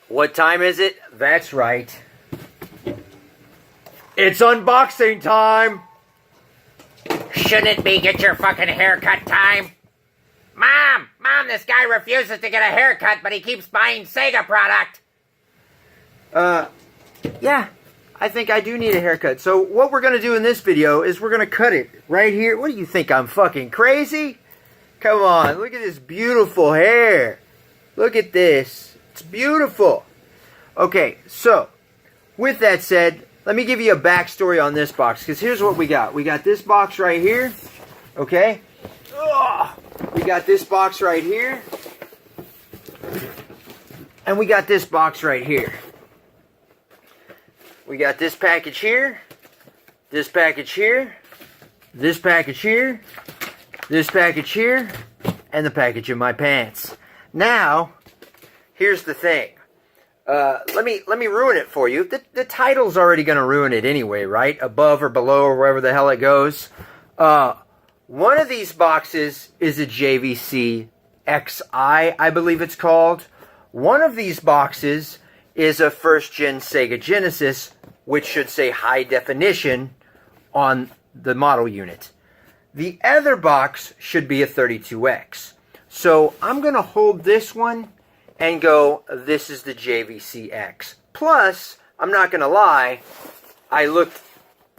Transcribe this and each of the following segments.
What time is it? That's right. It's unboxing time! Shouldn't it be get your fucking haircut time? Mom, this guy refuses to get a haircut, but he keeps buying Sega product. Yeah, I think I do need a haircut. So what we're going to do in this video is we're going to cut it right here. What do you think, I'm fucking crazy? Come on, look at this beautiful hair. Look at this. It's beautiful. Okay, so with that said, let me give you a backstory on this box, because here's what we got. We got this box right here, okay? Ugh. We got this box right here, and we got this box right here. We got this package here, this package here, this package here, this package here, and the package in my pants. Now, here's the thing. Let me ruin it for you. The title's already going to ruin it anyway, right? Above or below or wherever the hell it goes. One of these boxes is a JVC XI, I believe it's called. One of these boxes is a first-gen Sega Genesis, which should say high definition on the model unit. The other box should be a 32X. So I'm going to hold this one and go, this is the JVC X. Plus, I'm not going to lie, I looked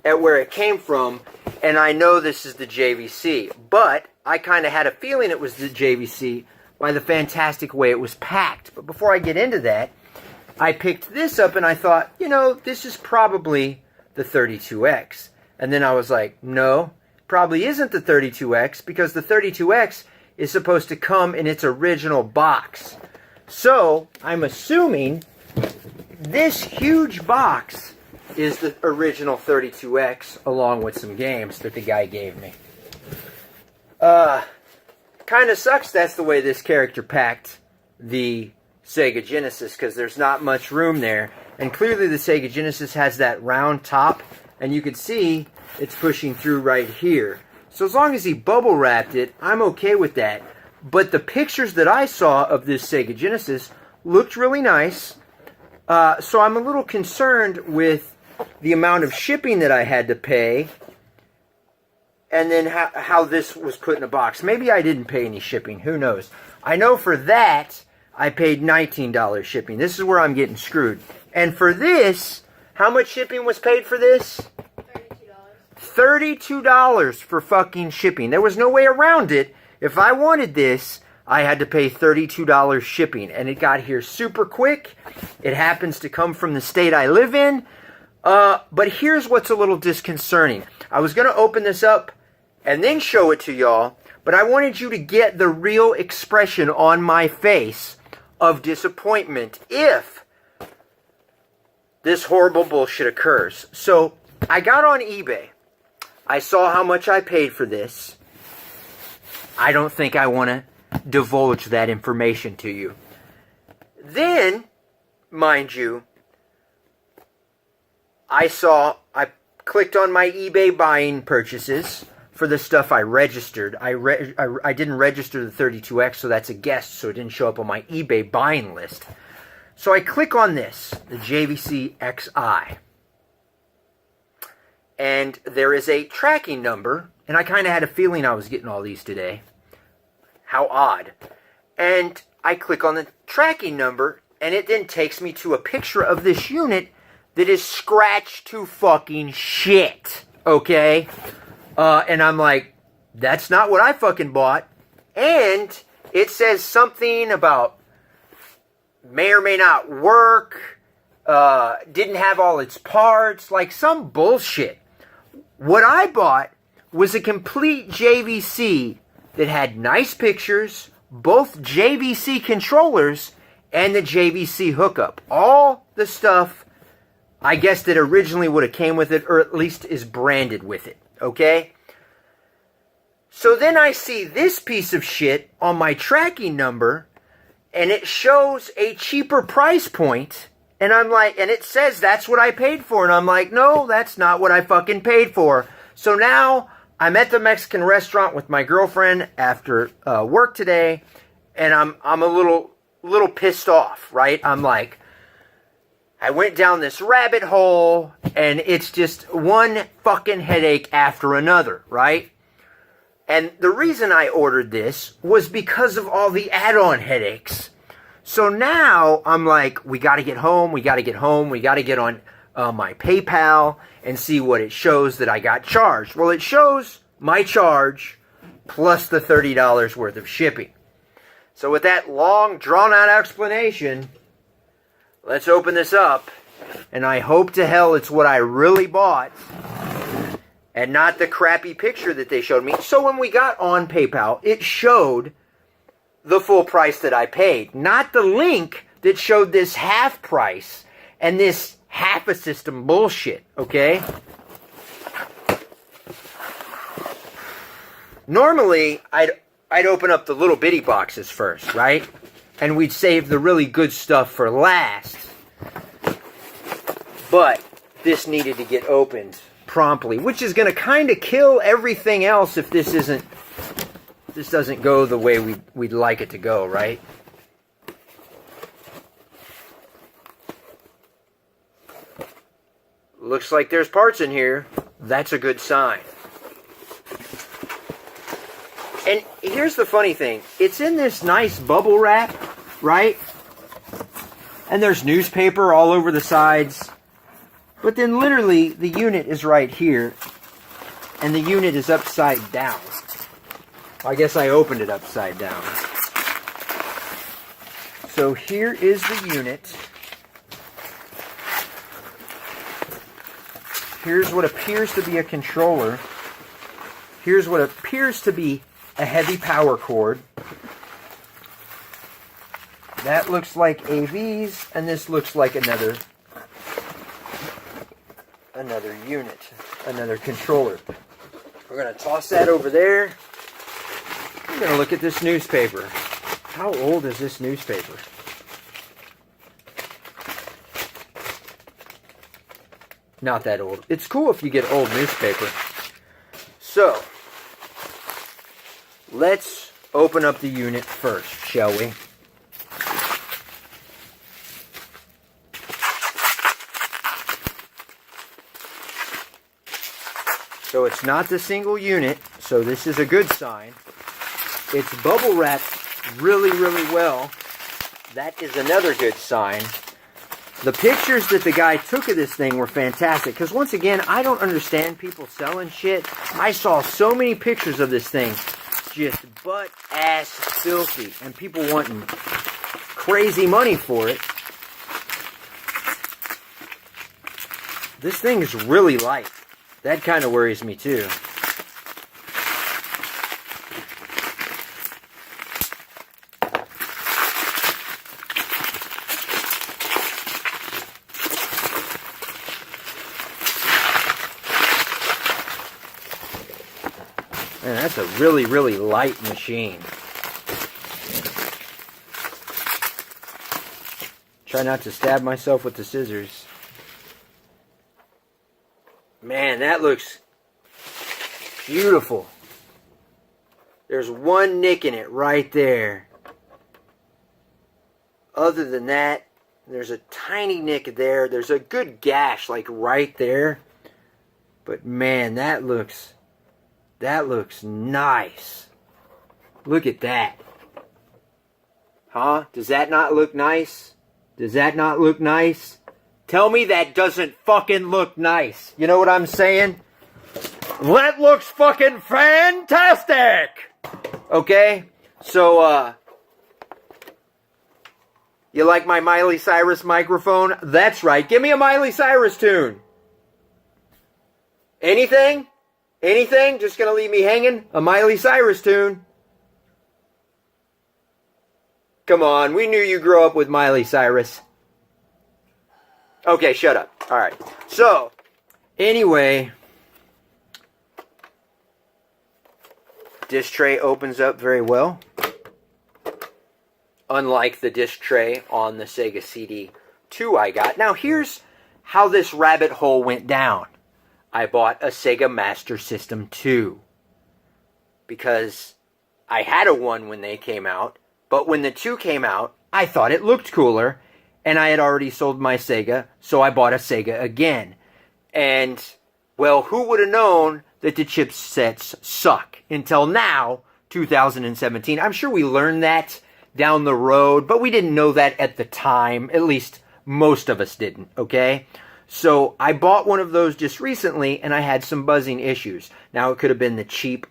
at where it came from, and I know this is the JVC. But I kind of had a feeling it was the JVC by the fantastic way it was packed. But before I get into that, I picked this up and I thought, you know, this is probably the 32X. And then I was like, no, probably isn't the 32X, because the 32X is supposed to come in its original box. So, I'm assuming this huge box is the original 32X, along with some games that the guy gave me. Kind of sucks that's the way this character packed the Sega Genesis, because there's not much room there. And clearly the Sega Genesis has that round top, and you can see it's pushing through right here. So as long as he bubble wrapped it, I'm okay with that. But the pictures that I saw of this Sega Genesis looked really nice. So I'm a little concerned with the amount of shipping that I had to pay, and then how this was put in a box. Maybe I didn't pay any shipping. Who knows? I know for that, I paid $19 shipping. This is where I'm getting screwed. And for this, how much shipping was paid for this? $32 for fucking shipping. There was no way around it. If I wanted this, I had to pay $32 shipping. And it got here super quick. It happens to come from the state I live in. But here's what's a little disconcerting. I was going to open this up and then show it to y'all. But I wanted you to get the real expression on my face of disappointment if this horrible bullshit occurs. So I got on eBay. I saw how much I paid for this. I don't think I want to divulge that information to you. Then, mind you, I clicked on my eBay buying purchases for the stuff I registered. I didn't register the 32X, so that's a guest, so it didn't show up on my eBay buying list. So I click on this, the JVC XI. And there is a tracking number, and I kind of had a feeling I was getting all these today. How odd. And I click on the tracking number, and it then takes me to a picture of this unit that is scratched to fucking shit. Okay? And I'm like, that's not what I fucking bought. And it says something about may or may not work, didn't have all its parts, like some bullshit. What I bought was a complete JVC that had nice pictures, both JVC controllers, and the JVC hookup. All the stuff, I guess, that originally would have came with it, or at least is branded with it, okay? So then I see this piece of shit on my tracking number, and it shows a cheaper price point, and I'm like, and it says that's what I paid for, and I'm like, no, that's not what I fucking paid for. So now I'm at the Mexican restaurant with my girlfriend after work today, and I'm a little pissed off, right? I'm like, I went down this rabbit hole, and it's just one fucking headache after another, right? And the reason I ordered this was because of all the add-on headaches. So now I'm like, we got to get home, we got to get on my PayPal and see what it shows that I got charged. Well, it shows my charge plus the $30 worth of shipping. So with that long, drawn-out explanation, let's open this up, and I hope to hell it's what I really bought and not the crappy picture that they showed me. So when we got on PayPal, it showed the full price that I paid, not the link that showed this half price and this half a system bullshit, okay? Normally, I'd open up the little bitty boxes first, right? And we'd save the really good stuff for last. But this needed to get opened promptly, which is going to kind of kill everything else if this doesn't go the way we'd like it to go, right? Looks like there's parts in here. That's a good sign. And here's the funny thing. It's in this nice bubble wrap, right? And there's newspaper all over the sides. But then literally the unit is right here. And the unit is upside down. I guess I opened it upside down. So here is the unit. Here's what appears to be a controller. Here's what appears to be a heavy power cord. That looks like AVs, and this looks like another unit, another controller. We're going to toss that over there. We're going to look at this newspaper. How old is this newspaper? Not that old. It's cool if you get old newspaper. So, let's open up the unit first, shall we? So it's not the single unit, so this is a good sign. It's bubble wrapped really, really well. That is another good sign. The pictures that the guy took of this thing were fantastic. Because once again, I don't understand people selling shit. I saw so many pictures of this thing. Just butt-ass filthy. And people wanting crazy money for it. This thing is really light. That kind of worries me too. Man, that's a really, really light machine. Try not to stab myself with the scissors. Man, that looks beautiful. There's one nick in it right there. Other than that, there's a tiny nick there. There's a good gash like right there. But man, that looks nice. Look at that. Huh? Does that not look nice? Does that not look nice? Tell me that doesn't fucking look nice. You know what I'm saying? That looks fucking fantastic! Okay? So, you like my Miley Cyrus microphone? That's right. Give me a Miley Cyrus tune. Anything? Anything? Just gonna leave me hanging? A Miley Cyrus tune. Come on, we knew you grew up with Miley Cyrus. Okay, shut up. Alright. So, anyway, disc tray opens up very well. Unlike the disc tray on the Sega CD2 I got. Now, here's how this rabbit hole went down. I bought a Sega Master System 2. Because I had a 1 when they came out. But when the 2 came out, I thought it looked cooler. and I had already sold my Sega, so I bought a Sega again. And, well, who would have known that the chipsets suck until now, 2017. I'm sure we learned that down the road, but we didn't know that at the time. At least most of us didn't, okay? So I bought one of those just recently, and I had some buzzing issues. Now, it could have been the cheap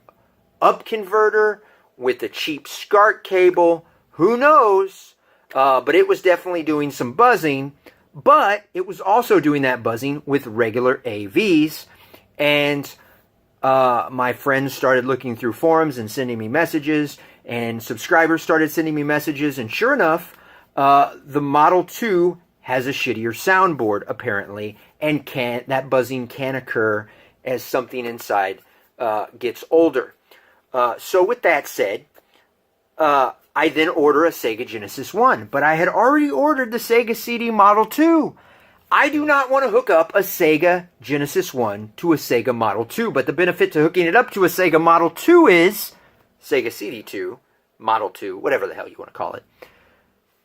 up converter with the cheap SCART cable. Who knows? But it was definitely doing some buzzing. But it was also doing that buzzing with regular AVs. And my friends started looking through forums and sending me messages. And subscribers started sending me messages. And sure enough, the Model 2 has a shittier soundboard, apparently. And that buzzing can occur as something inside gets older. So with that said, I then order a Sega Genesis 1. But I had already ordered the Sega CD Model 2. I do not want to hook up a Sega Genesis 1 to a Sega Model 2. But the benefit to hooking it up to a Sega Model 2 is Sega CD 2, Model 2, whatever the hell you want to call it.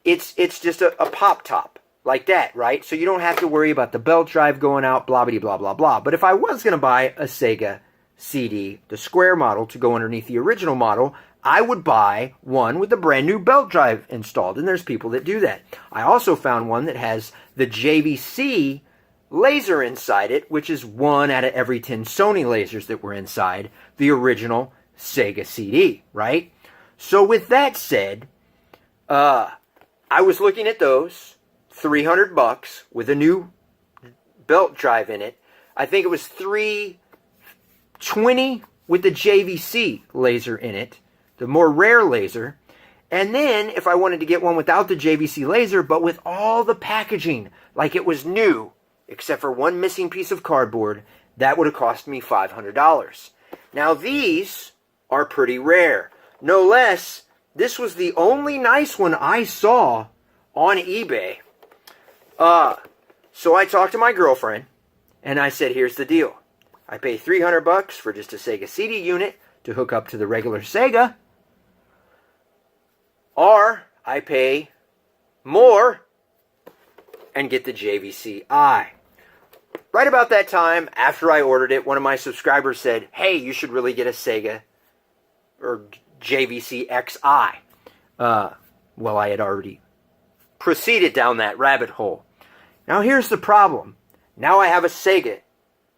It's just a pop top like that, right? So you don't have to worry about the belt drive going out, blah, blah, blah, blah, blah. But if I was going to buy a Sega CD, the square model, to go underneath the original model, I would buy one with a brand new belt drive installed, and there's people that do that. I also found one that has the JVC laser inside it, which is 1 out of every 10 Sony lasers that were inside the original Sega CD, right? So with that said, I was looking at those, $300 with a new belt drive in it. I think it was $320 with the JVC laser in it, the more rare laser. And then if I wanted to get one without the JVC laser, but with all the packaging like it was new, except for one missing piece of cardboard, that would have cost me $500. Now these are pretty rare. No less, this was the only nice one I saw on eBay. So I talked to my girlfriend, and I said, here's the deal. I pay $300 for just a Sega CD unit to hook up to the regular Sega, or I pay more and get the JVC-I. Right about that time, after I ordered it, one of my subscribers said, hey, you should really get a Sega or JVC-XI. Well, I had already proceeded down that rabbit hole. Now here's the problem. Now I have a Sega,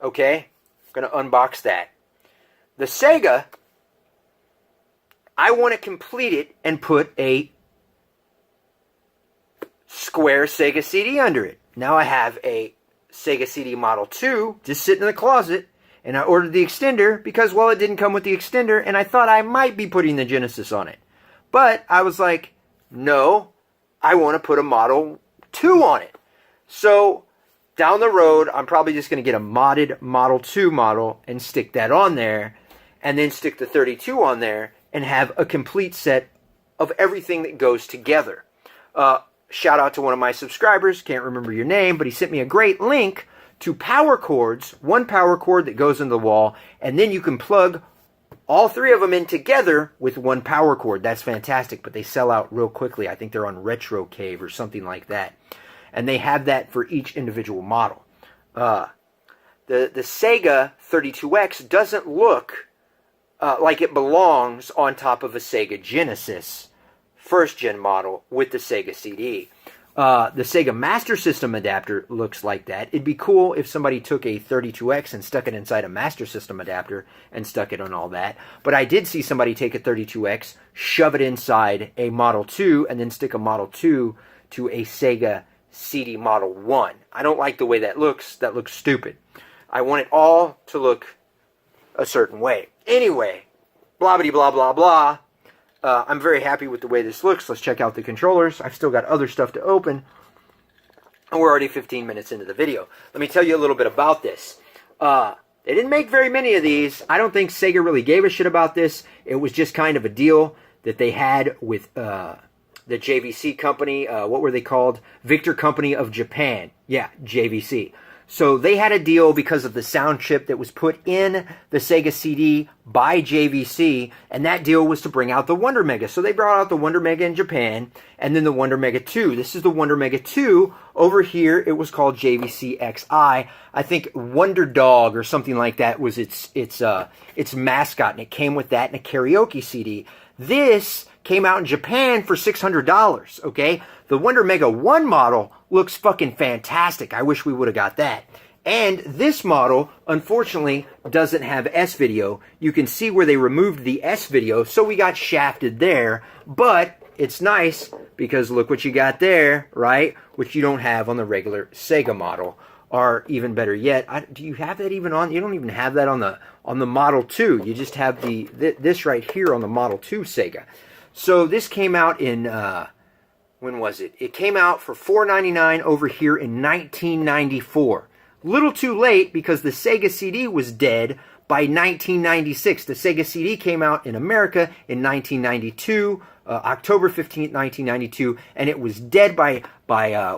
okay? I'm going to unbox that. The Sega, I want to complete it and put a square Sega CD under it. Now I have a Sega CD Model 2 just sitting in the closet, and I ordered the extender because, well, it didn't come with the extender, and I thought I might be putting the Genesis on it. But I was like, no, I want to put a Model 2 on it. So down the road, I'm probably just going to get a modded Model 2 model and stick that on there, and then stick the 32 on there and have a complete set of everything that goes together. Shout out to one of my subscribers, can't remember your name, but he sent me a great link to power cords, one power cord that goes in the wall, and then you can plug all three of them in together with one power cord. That's fantastic, but they sell out real quickly. I think they're on Retro Cave or something like that. And they have that for each individual model. The Sega 32X doesn't look like it belongs on top of a Sega Genesis first-gen model with the Sega CD. The Sega Master System adapter looks like that. It'd be cool if somebody took a 32X and stuck it inside a Master System adapter and stuck it on all that. But I did see somebody take a 32X, shove it inside a Model 2, and then stick a Model 2 to a Sega CD Model 1. I don't like the way that looks. That looks stupid. I want it all to look a certain way. Anyway, blah, blah, blah, blah, blah. I'm very happy with the way this looks. Let's check out the controllers. I've still got other stuff to open. And we're already 15 minutes into the video. Let me tell you a little bit about this. They didn't make very many of these. I don't think Sega really gave a shit about this. It was just kind of a deal that they had with the JVC company. What were they called? Victor Company of Japan. Yeah, JVC. So they had a deal because of the sound chip that was put in the Sega CD by JVC, and that deal was to bring out the Wonder Mega. So they brought out the Wonder Mega in Japan, and then the Wonder Mega 2. This is the Wonder Mega 2. Over here, it was called JVC XI. I think Wonder Dog or something like that was its mascot, and it came with that in a karaoke CD. This came out in Japan for $600, okay? The Wonder Mega 1 model looks fucking fantastic. I wish we would have got that. And this model, unfortunately, doesn't have S-video. You can see where they removed the S-video, so we got shafted there. But it's nice because look what you got there, right? Which you don't have on the regular Sega model. Or even better yet, do you have that even on? You don't even have that on the Model 2. You just have this right here on the Model 2 Sega. So this came out in, when was it? It came out for $4.99 over here in 1994. Little too late because the Sega CD was dead by 1996. The Sega CD came out in America in 1992, October 15th, 1992, and it was dead by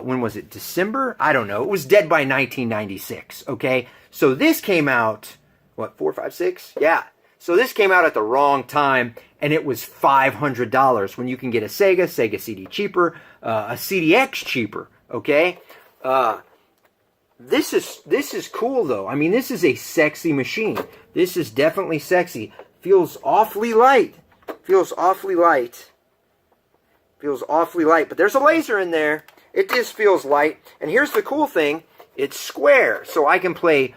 when was it? December? I don't know. It was dead by 1996, okay? So this came out, what, 4, 5, 6? Yeah. So this came out at the wrong time, and it was $500 when you can get a Sega CD cheaper, a CDX cheaper, okay? This is cool, though. I mean, this is a sexy machine. This is definitely sexy. Feels awfully light. Feels awfully light. Feels awfully light. But there's a laser in there. It just feels light. And here's the cool thing. It's square. So I can play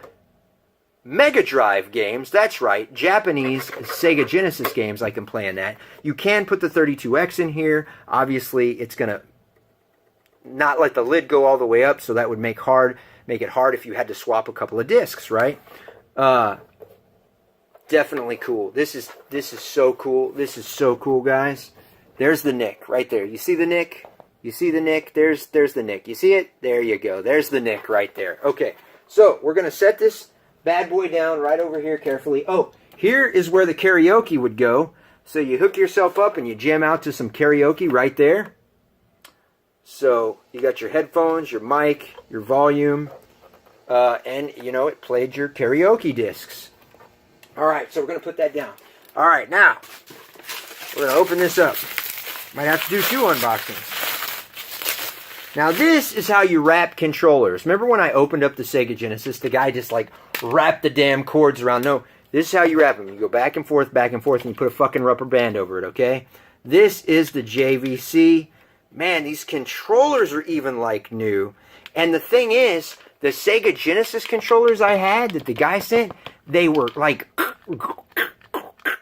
Mega Drive games. That's right. Japanese Sega Genesis games I can play in that. You can put the 32X in here. Obviously, it's going to not let the lid go all the way up. So that would make it hard if you had to swap a couple of discs, right? Definitely cool. This is so cool. This is so cool, guys. There's the nick right there. You see the nick? You see the nick? There's the nick. You see it? There you go. There's the nick right there. Okay, so we're going to set this bad boy down right over here carefully. Oh, here is where the karaoke would go. So you hook yourself up and you jam out to some karaoke right there. So you got your headphones, your mic, your volume, and, you know, it played your karaoke discs. All right, so we're going to put that down. All right, now, we're going to open this up. Might have to do 2 unboxings. Now, this is how you wrap controllers. Remember when I opened up the Sega Genesis, the guy just, like, wrapped the damn cords around? No, this is how you wrap them. You go back and forth, and you put a fucking rubber band over it, okay? This is the JVC. Man, these controllers are even, like, new. And the thing is, the Sega Genesis controllers I had that the guy sent, they were, like,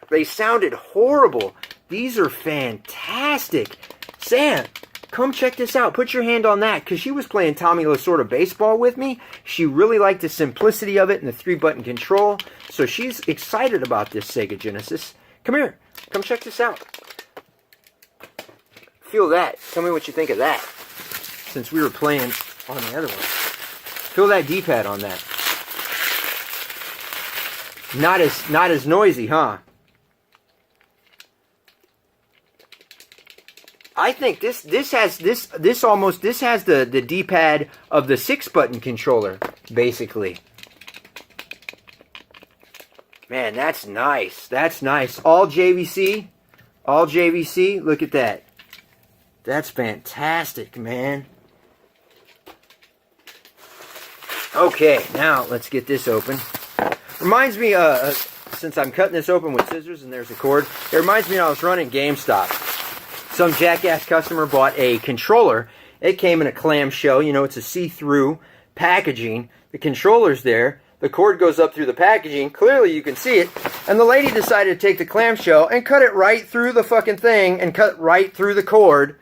they sounded horrible. These are fantastic. Sam, come check this out. Put your hand on that, because she was playing Tommy Lasorda baseball with me. She really liked the simplicity of it and the 3-button control. So she's excited about this Sega Genesis. Come here. Come check this out. Feel that. Tell me what you think of that. Since we were playing on the other one. Feel that D-pad on that. Not as noisy, huh? I think this has the D-pad of the 6-button controller, basically. Man, that's nice. That's nice. All JVC. All JVC. Look at that. That's fantastic, man. Okay, now let's get this open. Reminds me, since I'm cutting this open with scissors and there's a cord, it reminds me when I was running GameStop. Some jackass customer bought a controller. It came in a clamshell. You know, it's a see-through packaging. The controller's there. The cord goes up through the packaging. Clearly, you can see it. And the lady decided to take the clamshell and cut it right through the fucking thing and cut right through the cord.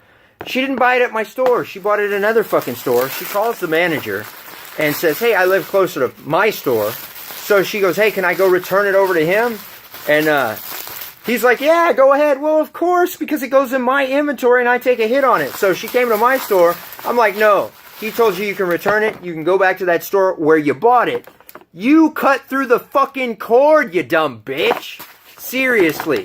She didn't buy it at my store. She bought it at another fucking store. She calls the manager and says, hey, I live closer to my store. So she goes, hey, can I go return it over to him? And he's like, yeah, go ahead. Well, of course, because it goes in my inventory and I take a hit on it. So she came to my store. I'm like, no. He told you can return it. You can go back to that store where you bought it. You cut through the fucking cord, you dumb bitch. Seriously.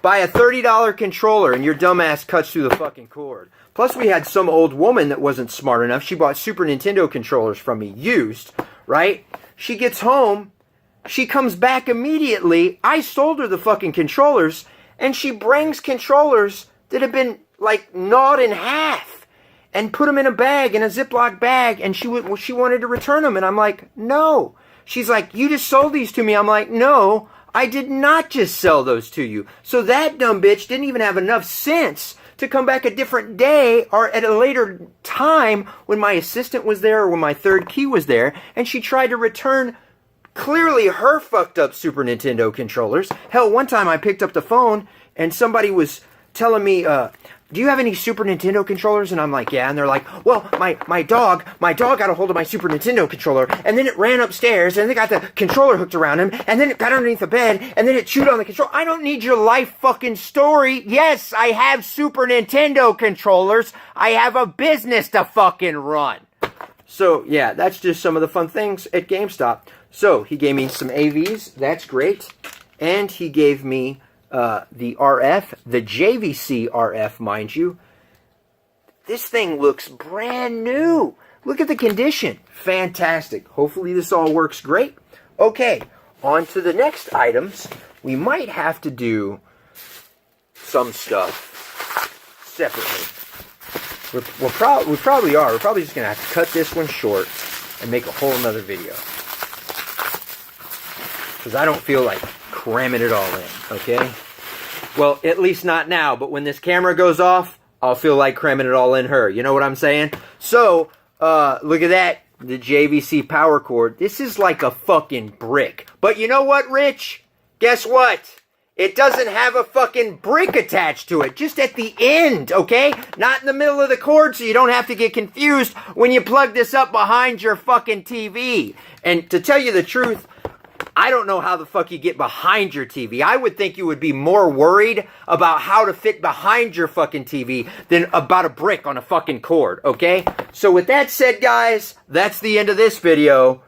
Buy a $30 controller and your dumbass cuts through the fucking cord. Plus, we had some old woman that wasn't smart enough. She bought Super Nintendo controllers from me, used, right? She gets home. She comes back immediately. I sold her the fucking controllers, and she brings controllers that have been, like, gnawed in half and put them in a bag, in a Ziploc bag, and she wanted to return them, and I'm like, no. She's like, you just sold these to me. I'm like, no, I did not just sell those to you. So that dumb bitch didn't even have enough sense to come back a different day or at a later time when my assistant was there or when my third key was there, and she tried to return clearly her fucked up Super Nintendo controllers. Hell, one time I picked up the phone and somebody was telling me, do you have any Super Nintendo controllers? And I'm like, yeah. And they're like, well, my dog got a hold of my Super Nintendo controller, and then it ran upstairs, and they got the controller hooked around him, and then it got underneath the bed, and then it chewed on the controller. I don't need your life fucking story. Yes, I have Super Nintendo controllers. I have a business to fucking run. So, yeah, that's just some of the fun things at GameStop. So, he gave me some AVs. That's great. And he gave me the RF, the JVC RF, mind you. This thing looks brand new. Look at the condition. Fantastic. Hopefully this all works great. Okay, on to the next items. We might have to do some stuff separately. We probably are. We're probably just going to have to cut this one short and make a whole nother video. Because I don't feel like cramming it all in, okay? Well, at least not now, but when this camera goes off, I'll feel like cramming it all in her. You know what I'm saying? So, look at that. The JVC power cord. This is like a fucking brick. But you know what, Rich? Guess what? It doesn't have a fucking brick attached to it. Just at the end, okay? Not in the middle of the cord, so you don't have to get confused when you plug this up behind your fucking TV. And to tell you the truth, I don't know how the fuck you get behind your TV. I would think you would be more worried about how to fit behind your fucking TV than about a brick on a fucking cord, okay? So with that said, guys, that's the end of this video.